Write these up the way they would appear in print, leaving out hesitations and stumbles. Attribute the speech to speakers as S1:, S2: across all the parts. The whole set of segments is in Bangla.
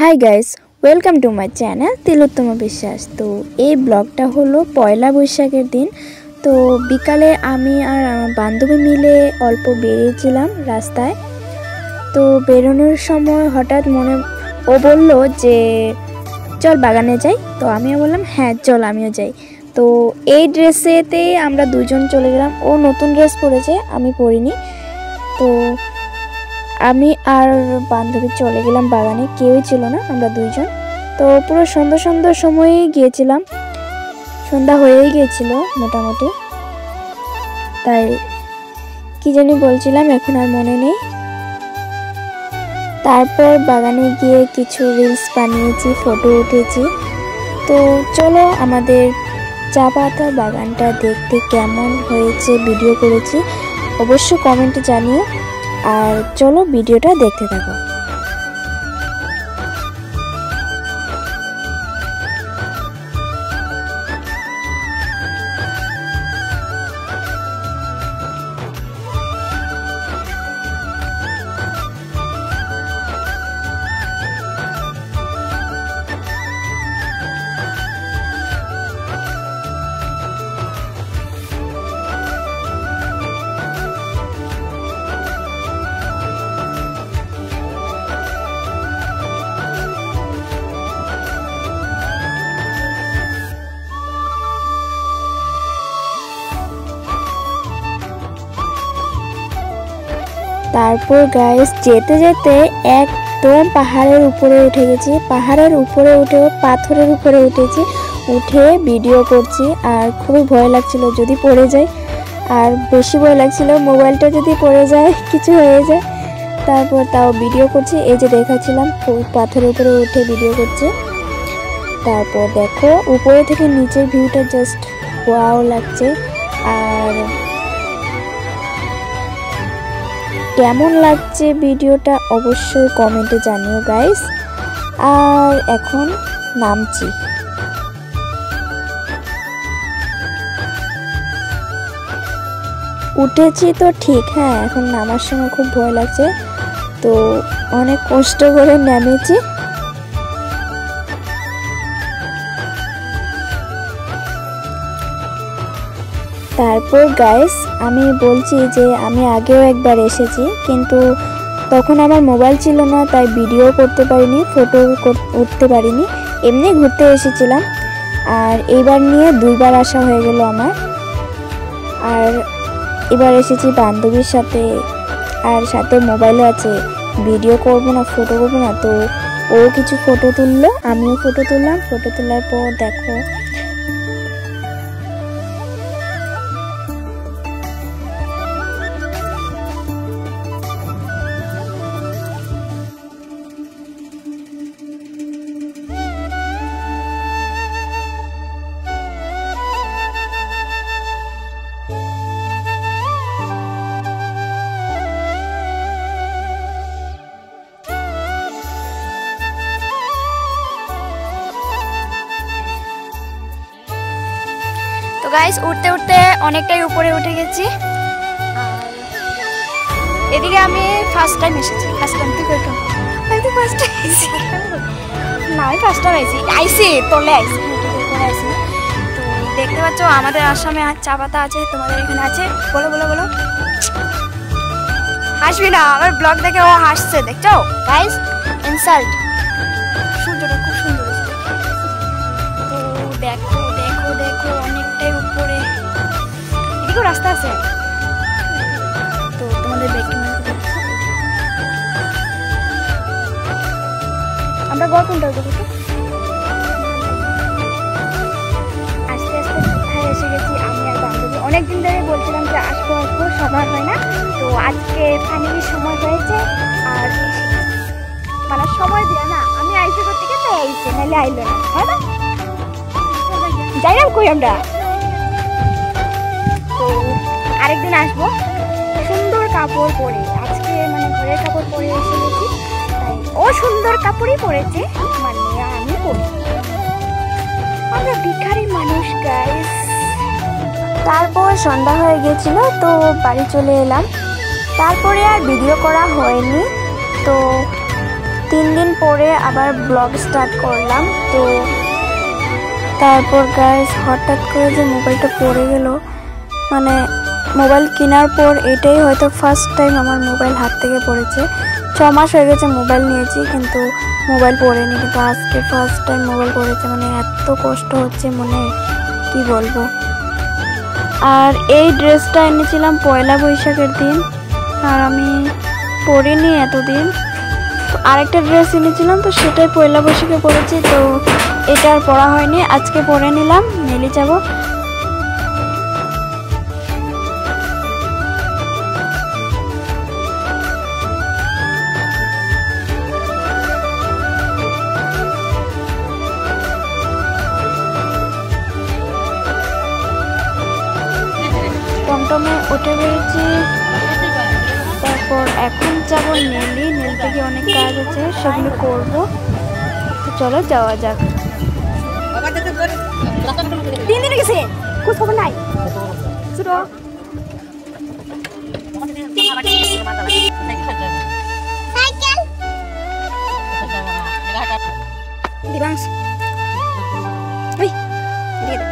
S1: High guys, welcome to my channel Tilottama Biswas. তো এই ব্লগটা হলো পয়লা বৈশাখের দিন। তো বিকালে আমি আর আমার বান্ধবী মিলে অল্প বেরিয়েছিলাম রাস্তায়। তো বেরোনোর সময় হঠাৎ ও বলল যে চল বাগানে যাই। তো আমিও বললাম হ্যাঁ চল, আমিও যাই। তো এই ড্রেসেতেই আমরা দুজন চলে গেলাম। ও নতুন ড্রেস পরেছে, আমি পরিনি। তো আমি আর বান্ধবী চলে গেলাম বাগানে, কেউই ছিল না, আমরা দুইজন। তো পুরো সন্ধ্যা সময়েই গিয়েছিলাম, সন্ধ্যা হয়েই গিয়েছিল মোটামুটি। তাই কি জানি বলছিলাম, এখন আর মনে নেই। তারপর বাগানে গিয়ে কিছু রিলস বানিয়েছি, ফটো উঠেছি। তো চলো আমাদের চা পাতা বাগানটা দেখতে কেমন হয়েছে, ভিডিও করেছি, অবশ্যই কমেন্টে জানিও। আর চলো ভিডিওটা দেখতে থাকো। তারপর গাইস যেতে যেতে একদম পাহাড়ের উপরে উঠে গেছি। পাহাড়ের উপরে উঠেও পাথরের উপরে উঠেছি, উঠে ভিডিও করছি। আর খুবই ভয় লাগছিল যদি পড়ে যায়, আর বেশি ভয় লাগছিল মোবাইলটা যদি পড়ে যায়, কিছু হয়ে যায়। তারপর তাও ভিডিও করছি, এই যে দেখাচ্ছিলাম পাথরের উপরে উঠে ভিডিও করছি। তারপর দেখো উপরে থেকে নিচের ভিউটা জাস্ট ওয়াও লাগছে। আর কেমন লাগছে ভিডিওটা অবশ্যই কমেন্টে জানিও গাইস। আর এখন নামছি। উঠেছি তো ঠিক, হ্যাঁ এখন নামার সময় খুব ভয় লাগছে। তো অনেক কষ্ট করে নেমেছি। তারপর গাইস আমি বলছি যে আমি আগেও একবার এসেছি, কিন্তু তখন আমার মোবাইল ছিল না, তাই ভিডিও করতে পারিনি, ফটো উঠতে পারিনি, এমনি ঘুরতে এসেছিলাম। আর এইবার নিয়ে দুইবার আসা হয়ে গেল আমার। আর এবার এসেছি বান্ধবীর সাথে, আর সাথে মোবাইলও আছে, ভিডিও করব না ফটো করবো না। তো ও কিছু ফটো তুললো, আমিও ফটো তুললাম। ফটো তোলার পর দেখো তো গাইস উঠতে উঠতে অনেকটাই উপরে উঠে গেছি। এদিকে আমি ফার্স্ট টাইম এসেছি। ফার্স্ট টাইম তুই কইতো আমি তো ফার্স্ট টাইম আইছি না, আমি ফার্স্ট টাইম আইছি তোলে আইছি করে আইছি না। তো দেখতে পাচ্ছ আমাদের আসামে আর চা পাতা আছে, তোমাদের এখানে আছে। বলো বলো বলো, হাসবি না, আমার ব্লগ দেখে ও হাসছে, দেখছো গাইস ইনসাল্ট। সূর্যটা খুব সুন্দর। তো দেখো দেখো দেখো অনেকটাই উপরে, এদিকেও রাস্তা আছে। তো তোমাদের ব্যাগ আমরা গল্পটা দেখো। আস্তে আস্তে কোথায় এসে গেছি আমি আর বান্ধবী। অনেকদিন ধরে বলছিলাম যে আসবো আসবো, সময় হয় না। তো আজকে ফাইনালি সময় হয়েছে। আর মানে সময় দিয়ে না, আমি আইসি করতে গেলে আইসে, নাহলে আইলো না, হয় না? যাই না কই আমরা। তো আরেকদিন আসবো সুন্দর কাপড় পরে। আজকে মানে ঘরের কাপড় পরে এসে গেছি, তাই ও সুন্দর কাপড়ই পরেছে, মানে আমি পরি। আমরা ভিখারি মানুষ গাইস। তারপর সন্ধ্যা হয়ে গেছিল, তো বাড়ি চলে এলাম। তারপরে আর ভিডিও করা হয়নি। তো 3 দিন পরে আবার ব্লগ স্টার্ট করলাম। তো তারপর গাইস হঠাৎ করে যে মোবাইলটা পড়ে গেল, মানে মোবাইল কেনার পর এটাই হয়তো ফার্স্ট টাইম আমার মোবাইল হাত থেকে পড়েছে। 6 মাস হয়ে গেছে মোবাইল নিয়েছি, কিন্তু মোবাইল পড়েনি, কিন্তু আজকে ফার্স্ট টাইম মোবাইল পড়েছে। মানে এত কষ্ট হচ্ছে মনে, কি বলবো। আর এই ড্রেসটা এনেছিলাম পয়লা বৈশাখের দিন, আর আমি পরিনি এতদিন। তো আরেকটা ড্রেস এনেছিলাম, তো সেটাই পয়লা বৈশাখে পরেছি, তো এটা আর পরা হয়নি। আজকে পরে নিলাম, মেলে যাব। টমটমে উঠে বেরিয়েছি, তারপর এখন যাবো নেল থেকে অনেক কাজ আছে, সেগুলো করবো। তো চলো যাওয়া যাক। 3 দিন গেছে, খোঁজ খবর নাই। ছোট সাইকেল দিবাংশ ওই দিয়ে দে।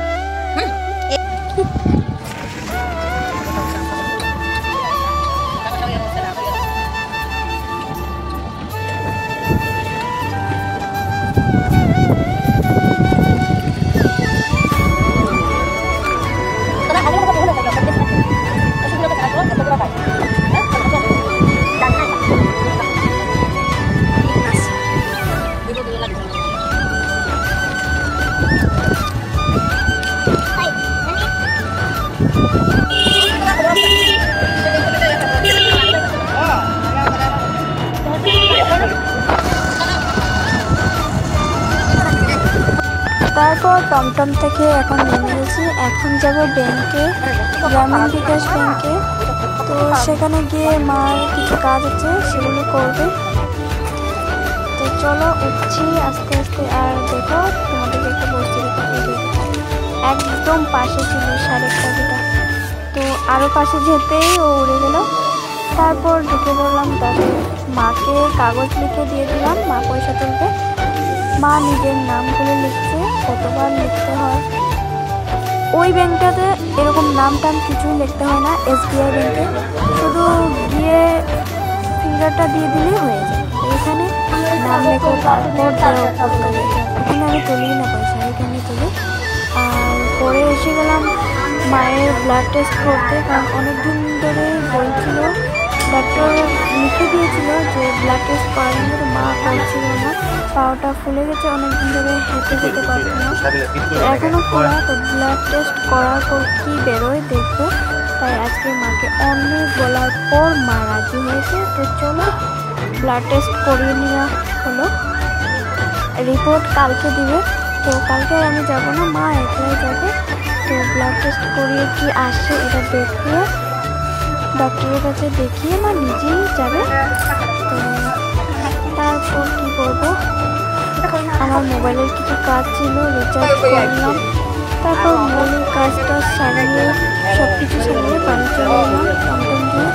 S1: তারপর টমটম থেকে এখন নেমে গেছি, এখন যাব ব্যাংকে, গ্রামীণ বিকাশ ব্যাংকে। তো সেখানে গিয়ে মার কিছু কাজ আছে, সেগুলো করবে। তো চলো উঠছি আস্তে আস্তে। আর দেখো তোমাদেরকে একটা বস্তু দেখাতে, একদম পাশে ছিল শাড়ির চাবিটা, তো আরও পাশে যেতেই ও উড়ে গেল। তারপর ঢুকে পড়লাম, তারপর মাকে কাগজ লিখে দিয়ে দিলাম, মা পয়সা তুলবে। মা নিজের নামগুলো লিখছে, কতবার লিখতে হয়। ওই ব্যাংকটাতে এরকম নাম টাম কিছুই লিখতে হয় না, SBI ব্যাংকে শুধু গিয়ে ফিঙ্গারটা দিয়ে দিলেই হয়ে যায়। এখানে নাম লেখো, তারপর এখানে আমি তুলি না পয়সা, এখানে তুলি। আর পরে এসে গেলাম মায়ের ব্লাড টেস্ট করতে, কারণ অনেকদিন ধরে বলছিল, ডক্টর লিখে দিয়েছিল যে ব্লাড টেস্ট করার জন্য, মা করছিল না, পাওয়াটা ফুলে গেছে, অনেকদিন ধরে হেঁটে যেতে পারতো না, এখনও খোলা। তো ব্লাড টেস্ট করার পর কী বেরোয় দেখবো, তাই আজকে মাকে অনেক বলার পর মা রাজি হয়েছে। তো চলো ব্লাড টেস্ট করিয়ে নেওয়া হলো, রিপোর্ট কালকে দিবে। তো কালকে আমি যাব না, মা একলাই যাবে। তো ব্লাড টেস্ট করিয়ে কি আসছে এটা দেখিয়ে, ডক্টরের কাছে দেখিয়ে মা নিজেই যাবে। তো তারপর কী করবো, আমার মোবাইলের কিছু কাজ ছিল, রিচার্জ করলাম। তারপর মোবাইলের কাজটা সারিয়ে সব কিছু সারিয়ে বাড়ি চলে এলাম টমটম দিয়ে।